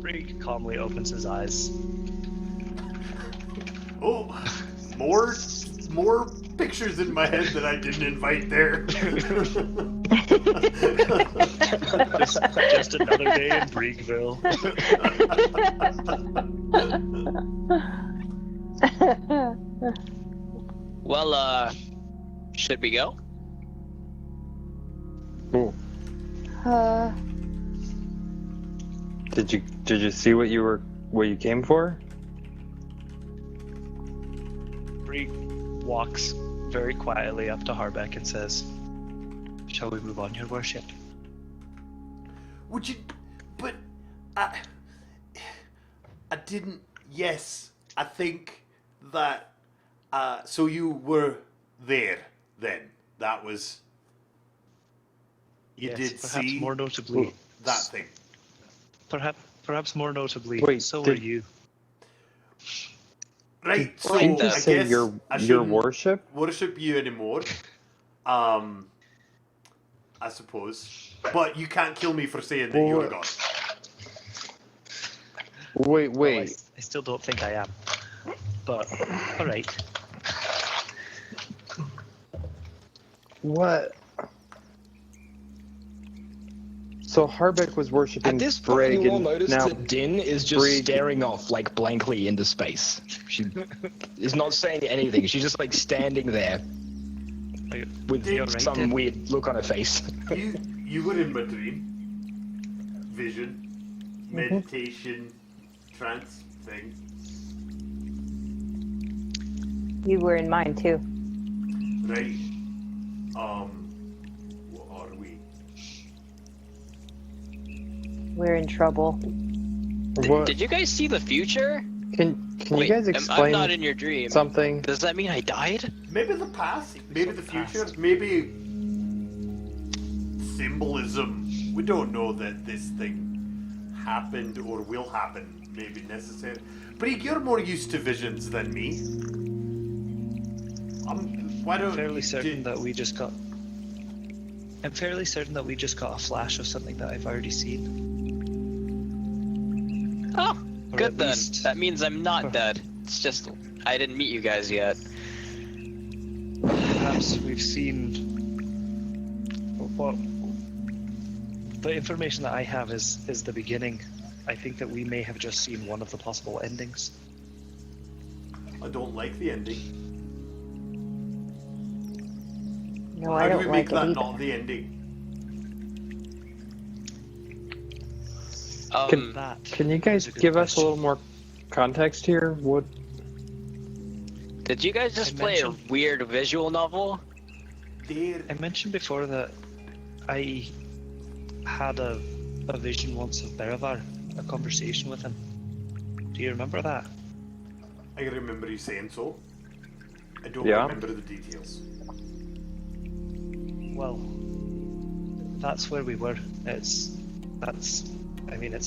Speaker 5: Brieg calmly opens his eyes.
Speaker 3: Oh, more pictures in my head that I didn't invite there.
Speaker 5: Just another day in Briegville.
Speaker 4: well, should we go?
Speaker 6: Ooh. Did you see what you came for?
Speaker 5: Brieg walks very quietly up to Harbeck and says, "Shall we move on, Your Worship?"
Speaker 3: Would you? But I didn't. Yes, I think that. So you were there then. That was. You
Speaker 5: Yes,
Speaker 3: did
Speaker 5: perhaps
Speaker 3: see
Speaker 5: more notably.
Speaker 3: that thing.
Speaker 5: Perhaps more notably.
Speaker 6: Wait,
Speaker 5: so
Speaker 6: did-
Speaker 5: were you.
Speaker 3: Right. So
Speaker 4: Didn't you
Speaker 3: I
Speaker 6: say
Speaker 3: guess
Speaker 6: your
Speaker 3: I shouldn't
Speaker 6: worship?
Speaker 3: worship you anymore. I suppose. But you can't kill me for saying that you're a god.
Speaker 6: Wait.
Speaker 5: Well, I still don't think I am. But, alright.
Speaker 6: What? So Harbeck was worshiping
Speaker 2: At this point,
Speaker 6: Brieg,
Speaker 2: you all
Speaker 6: and
Speaker 2: notice
Speaker 6: now
Speaker 2: that Din is just
Speaker 6: Brieg-
Speaker 2: staring off, like, blankly into space. She is not saying anything. She's just, like, standing there with
Speaker 3: You're
Speaker 5: right,
Speaker 2: some
Speaker 5: Din.
Speaker 2: weird look on her face.
Speaker 3: You were in my dream. Vision. Meditation. Trance thing.
Speaker 1: You were in mine too.
Speaker 3: Right. What are we?
Speaker 1: We're in trouble.
Speaker 6: what?
Speaker 4: Did you guys see the future?
Speaker 6: Can
Speaker 4: Wait,
Speaker 6: you guys
Speaker 4: I'm
Speaker 6: explain
Speaker 4: not in your dream.
Speaker 6: something?
Speaker 4: Does that mean I died?
Speaker 3: Maybe the past, maybe the future,
Speaker 5: past.
Speaker 3: maybe symbolism. We don't know that this thing happened or will happen. Maybe necessary. But you're more used to visions than me. Why don't
Speaker 5: I'm fairly certain
Speaker 3: did-
Speaker 5: that we just got... I'm fairly certain that we just got a flash of something that I've already seen.
Speaker 4: Oh,
Speaker 5: Or
Speaker 4: good
Speaker 5: at
Speaker 4: then.
Speaker 5: least-
Speaker 4: That means I'm not dead. It's just I didn't meet you guys yet.
Speaker 5: Perhaps we've seen... What... The information that I have is the beginning. I think that we may have just seen one of the possible endings.
Speaker 3: I don't like the ending.
Speaker 1: No,
Speaker 3: How
Speaker 1: I
Speaker 3: do
Speaker 1: don't
Speaker 3: we
Speaker 1: like
Speaker 3: make
Speaker 1: it
Speaker 3: that
Speaker 1: either.
Speaker 3: not the ending?
Speaker 6: Can you guys
Speaker 5: That's a good
Speaker 6: give us a
Speaker 5: question.
Speaker 6: little more context here? What?
Speaker 4: Did you guys just
Speaker 5: I
Speaker 4: play a
Speaker 5: mentioned-
Speaker 4: weird visual novel?
Speaker 3: There.
Speaker 5: I mentioned before that I had a vision once of Berivar, a conversation with him. Do you remember that?
Speaker 3: I remember you saying so. I don't
Speaker 6: Yeah.
Speaker 3: remember the details.
Speaker 5: Well, that's where we were. It's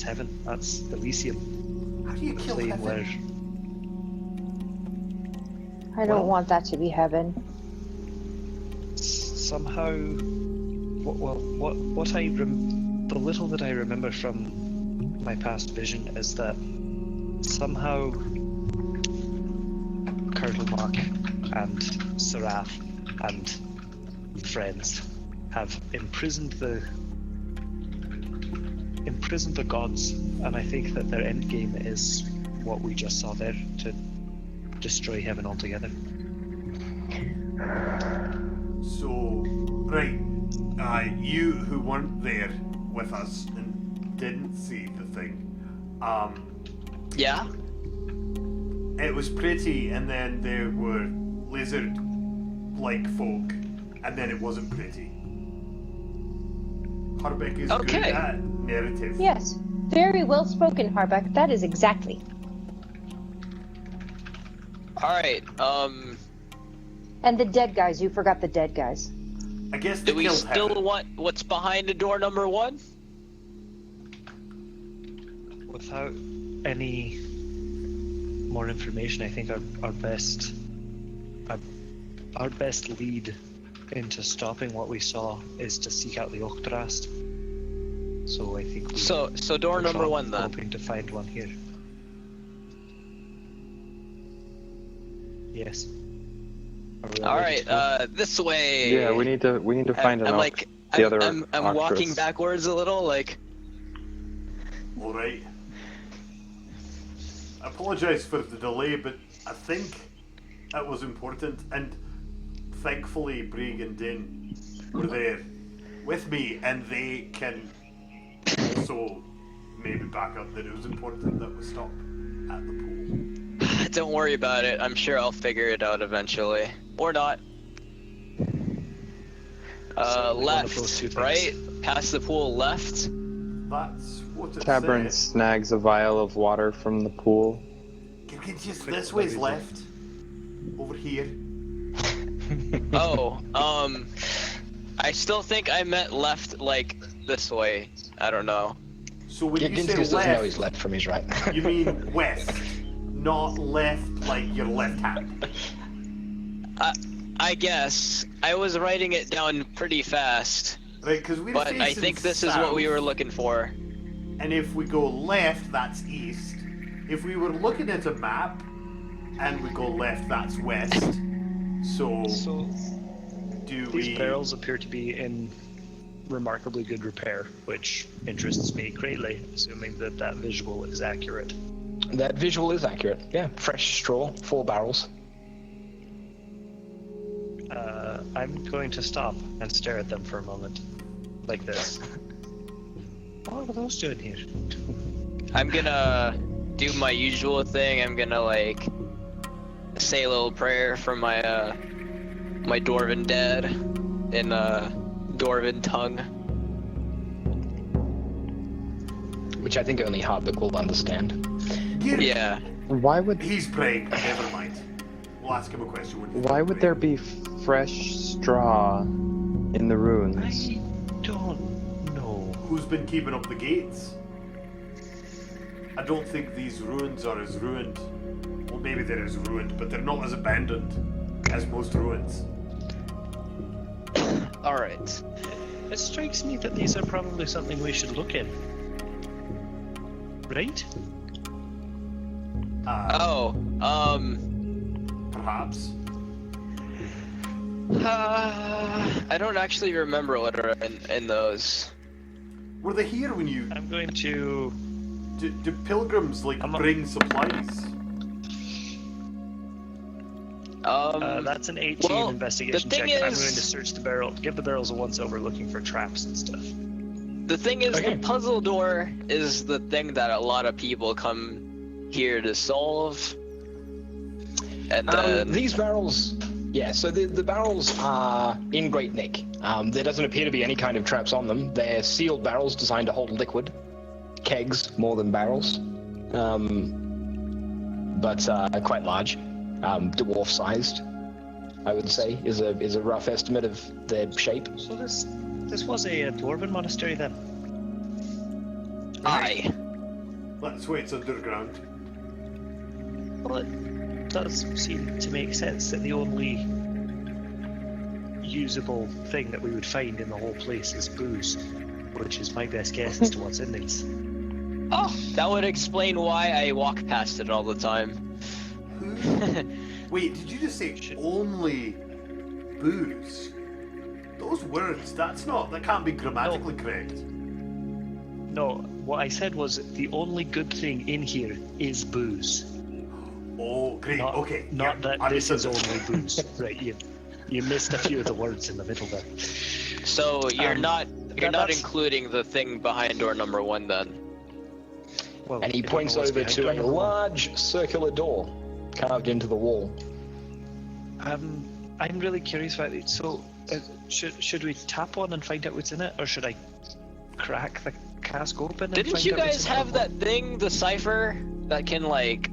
Speaker 5: heaven. That's Elysium.
Speaker 3: How do you
Speaker 5: The
Speaker 3: kill
Speaker 5: plane
Speaker 3: heaven?
Speaker 5: where
Speaker 1: I don't
Speaker 5: Well-
Speaker 1: want that to be heaven.
Speaker 5: somehow the little that I remember from my past vision is that somehow Kurtlemark and Seraph and friends have imprisoned the gods, and I think that their end game is what we just saw there, to destroy heaven altogether.
Speaker 3: So, right, you who weren't there with us and didn't see the thing,
Speaker 4: Yeah?
Speaker 3: it was pretty, and then there were lizard-like folk, and then it wasn't pretty. Harbeck is good
Speaker 4: Okay.
Speaker 3: at narrative.
Speaker 1: Yes. Very well spoken, Harbeck. That is exactly.
Speaker 4: Alright,
Speaker 1: And the dead guys, you forgot the dead guys.
Speaker 3: I guess they
Speaker 4: do we
Speaker 3: killed
Speaker 4: still
Speaker 3: Heaven.
Speaker 4: want what's behind the door number 1?
Speaker 5: Without any more information, I think our best lead into stopping what we saw is to seek out the Octrast. So I think
Speaker 4: So door number 1 then.
Speaker 5: hoping to find one here. Yes.
Speaker 4: Alright, this way.
Speaker 6: Yeah, we need to find
Speaker 4: I'm
Speaker 6: an
Speaker 4: like,
Speaker 6: the other
Speaker 4: I'm walking
Speaker 6: Octopus.
Speaker 4: backwards a little, like,
Speaker 3: Alright. I apologise for the delay, but I think that was important, and thankfully Brig and Din were there with me, and they can also maybe back up that it was important that we stop at the pool.
Speaker 4: don't worry about it. I'm sure I'll figure it out eventually. Or not.
Speaker 5: So one of those
Speaker 4: Left,
Speaker 5: two things.
Speaker 4: right? Past the pool, left.
Speaker 3: That's what it
Speaker 6: Tabern
Speaker 3: says.
Speaker 6: snags a vial of water from the pool.
Speaker 3: You can just this way's left. Over here.
Speaker 4: Oh, I still think I meant left, like, this way. I don't know.
Speaker 3: So when you
Speaker 2: Ginskis
Speaker 3: say
Speaker 2: doesn't know
Speaker 3: left,
Speaker 2: he's left from his right.
Speaker 3: you mean west, not left like your left hand.
Speaker 4: I guess. I was writing it down pretty fast,
Speaker 3: Right, because we're
Speaker 4: but I
Speaker 3: facing
Speaker 4: think this is what we
Speaker 3: south,
Speaker 4: were looking for.
Speaker 3: And if we go left, that's east. If we were looking at a map and we go left, that's west. So,
Speaker 5: So
Speaker 3: do
Speaker 5: these
Speaker 3: we?
Speaker 5: barrels appear to be in remarkably good repair, which interests me greatly, assuming that that visual is accurate.
Speaker 2: That visual is accurate. Yeah, fresh straw, 4 barrels.
Speaker 5: I'm going to stop and stare at them for a moment, like this. What are those doing here?
Speaker 4: I'm gonna do my usual thing. I'm gonna, like, say a little prayer for my, my Dwarven dad in, Dwarven tongue.
Speaker 2: Which I think only Hardwick will understand.
Speaker 4: Yeah.
Speaker 6: Why would
Speaker 3: He's praying. Never mind. We'll ask him a question when he's
Speaker 6: why
Speaker 3: done
Speaker 6: would
Speaker 3: praying.
Speaker 6: there be fresh straw in the ruins?
Speaker 5: I don't know.
Speaker 3: Who's been keeping up the gates? I don't think these ruins are as ruined. Well, maybe they're as ruined, but they're not as abandoned as most ruins.
Speaker 4: Alright.
Speaker 5: It strikes me that these are probably something we should look in. Right?
Speaker 4: Oh,
Speaker 3: Perhaps.
Speaker 4: I don't actually remember what are in those.
Speaker 3: Were they here when you?
Speaker 5: I'm going to...
Speaker 3: Do pilgrims like
Speaker 5: I'm a-
Speaker 3: bring supplies?
Speaker 5: that's an 18
Speaker 4: well,
Speaker 5: investigation
Speaker 4: the
Speaker 5: check,
Speaker 4: thing
Speaker 5: and I'm
Speaker 4: is-
Speaker 5: going to search the barrel, give the barrels a once over looking for traps and stuff.
Speaker 4: The thing is,
Speaker 2: Okay.
Speaker 4: the puzzle door is the thing that a lot of people come here to solve. And then...
Speaker 2: These barrels, yeah, so the barrels are in great nick. There doesn't appear to be any kind of traps on them. They're sealed barrels designed to hold liquid. Kegs more than barrels. But quite large. Dwarf-sized, I would say, is a rough estimate of their shape.
Speaker 5: So this was a dwarven monastery then?
Speaker 4: Aye.
Speaker 3: That's why it's underground.
Speaker 5: Well, it does seem to make sense that the only usable thing that we would find in the whole place is booze, which is my best guess as to what's in these.
Speaker 4: Oh, that would explain why I walk past it all the time.
Speaker 3: Wait, did you just say only booze? Those words, that can't be grammatically correct.
Speaker 5: No, what I said was the only good thing in here is booze.
Speaker 3: Oh, great, okay.
Speaker 5: Not
Speaker 3: yeah,
Speaker 5: that this is
Speaker 3: understood.
Speaker 5: only booze. Right, you missed a few of the words in the middle there.
Speaker 4: So you're not
Speaker 5: that's-
Speaker 4: including the thing behind door number 1 then.
Speaker 5: Well,
Speaker 2: And he
Speaker 5: I don't
Speaker 2: points
Speaker 5: know what's
Speaker 2: over
Speaker 5: behind
Speaker 2: to
Speaker 5: door
Speaker 2: a
Speaker 5: number one.
Speaker 2: large circular door carved into the wall.
Speaker 5: I'm really curious about it. So, should we tap on and find out what's in it, or should I crack the cask open? And
Speaker 4: Didn't
Speaker 5: find
Speaker 4: you
Speaker 5: out what's
Speaker 4: guys
Speaker 5: in it?
Speaker 4: have that thing, the cipher, that can like,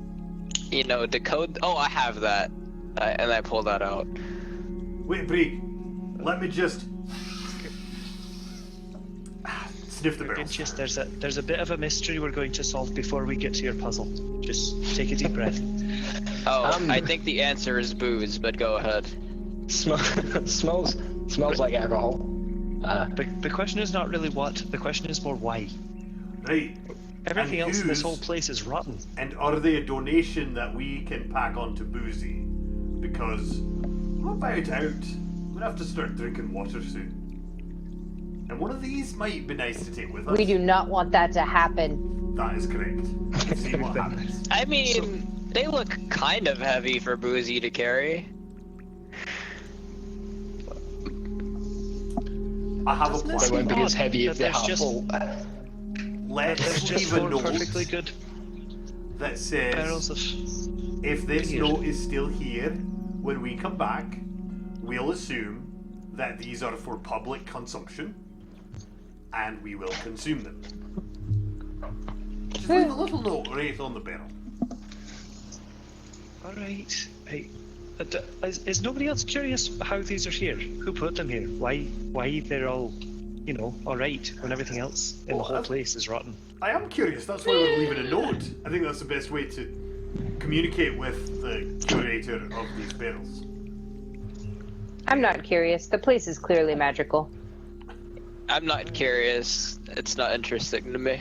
Speaker 4: decode? Oh, I have that, and I pulled that out.
Speaker 3: Wait, Brig, let me just sniff the barrels.
Speaker 5: Just there's a bit of a mystery we're going to solve before we get to your puzzle. Just take a deep breath.
Speaker 4: Oh, I think the answer is booze, but go ahead.
Speaker 2: Smells like alcohol.
Speaker 5: The question is not really what. The question is more why.
Speaker 3: Right.
Speaker 5: Everything
Speaker 3: And
Speaker 5: else in this
Speaker 3: whose?
Speaker 5: whole place is rotten.
Speaker 3: And are they a donation that we can pack onto Boozy? Because I'm about out. I'm gonna have to start drinking water soon. And one of these might be nice to take with us.
Speaker 1: We do not want that to happen.
Speaker 3: That is correct. Let's see what happens.
Speaker 4: I mean, they look kind of heavy for Boozy to carry.
Speaker 3: I have a
Speaker 5: Doesn't it
Speaker 3: plan.
Speaker 2: They
Speaker 5: seem
Speaker 2: won't be as
Speaker 5: odd
Speaker 2: heavy
Speaker 5: that
Speaker 2: if they're
Speaker 5: there's
Speaker 2: half
Speaker 5: just-
Speaker 2: full.
Speaker 5: There's
Speaker 3: Let's
Speaker 5: just
Speaker 3: leave a
Speaker 5: 4
Speaker 3: note
Speaker 5: perfectly good
Speaker 3: that
Speaker 5: barrels
Speaker 3: says,
Speaker 5: of.
Speaker 3: if this
Speaker 5: beer.
Speaker 3: note is still here, when we come back, we'll assume that these are for public consumption, and we will consume them. Just leave a little note right on the barrel.
Speaker 5: All right. Hey, is nobody else curious how these are here? Who put them here? Why they're all, all right when everything else in the whole place is rotten?
Speaker 3: I am curious, that's why we're leaving a note. I think that's the best way to communicate with the curator of these barrels.
Speaker 1: I'm not curious. The place is clearly magical.
Speaker 4: I'm not curious. It's not interesting to me.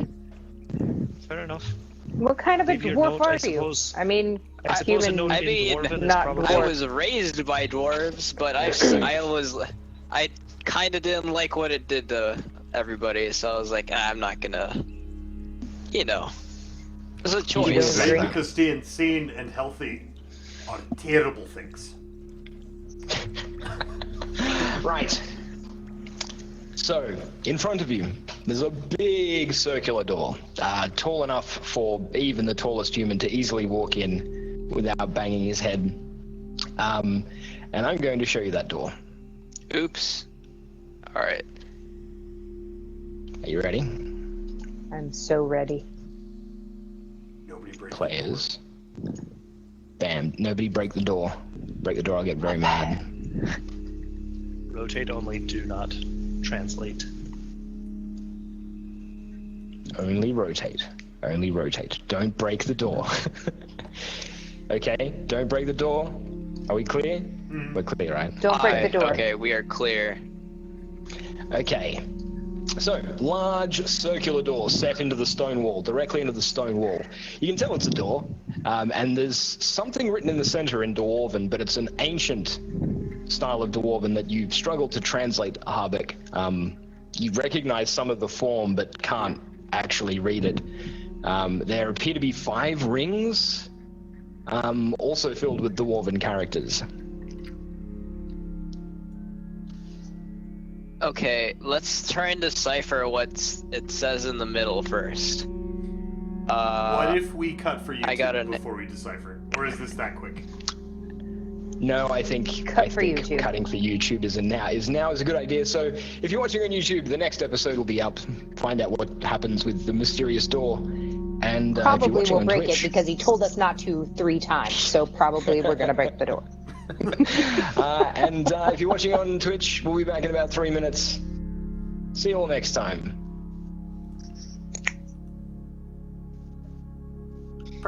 Speaker 5: Fair enough.
Speaker 1: What kind of a
Speaker 5: Leave your
Speaker 1: dwarf
Speaker 5: note, I
Speaker 1: are you?
Speaker 5: suppose.
Speaker 1: I mean,
Speaker 5: I suppose a note
Speaker 1: human.
Speaker 4: I
Speaker 5: in
Speaker 4: mean,
Speaker 5: Dwarven is
Speaker 1: not
Speaker 5: probably.
Speaker 4: I
Speaker 1: dwarf.
Speaker 4: was raised by dwarves, but I kind of didn't like what it did to everybody, so I was like, I'm not gonna, it's a choice.
Speaker 1: don't agree.
Speaker 3: Because staying sane and healthy are terrible things.
Speaker 2: Right. So, in front of you, there's a big circular door, tall enough for even the tallest human to easily walk in without banging his head. And I'm going to show you that door.
Speaker 4: Oops. All right.
Speaker 2: Are you ready?
Speaker 1: I'm so ready.
Speaker 3: Nobody breaks
Speaker 2: Players. Bam. Nobody break the door. Break the door, I'll get very mad.
Speaker 5: Rotate only, do not translate.
Speaker 2: Only rotate. Only rotate. Don't break the door. Okay? Don't break the door. Are we clear? We're clear, right?
Speaker 1: Don't break the door.
Speaker 4: Okay, we are clear.
Speaker 2: Okay. So, large circular door set into the stone wall, directly into the stone wall. You can tell it's a door, and there's something written in the center in Dwarven, but it's an ancient style of Dwarven that you've struggled to translate, Harbeck. You recognize some of the form, but can't actually read it. There appear to be 5 rings, also filled with Dwarven characters.
Speaker 4: Okay, let's try and decipher what it says in the middle first.
Speaker 3: What if we cut for
Speaker 4: I got
Speaker 3: YouTube
Speaker 4: an-
Speaker 3: before we decipher? Or is this that quick?
Speaker 2: No, I think
Speaker 1: Cut for YouTube.
Speaker 2: cutting for YouTube is a good idea. So if you're watching on YouTube, the next episode will be up. Find out what happens with the mysterious door. And if you're
Speaker 1: Probably
Speaker 2: watching
Speaker 1: we'll
Speaker 2: on
Speaker 1: break
Speaker 2: Twitch,
Speaker 1: it because he told us not to 3 times. So probably we're gonna break the door.
Speaker 2: and if you're watching on Twitch, we'll be back in about 3 minutes. See you all next time.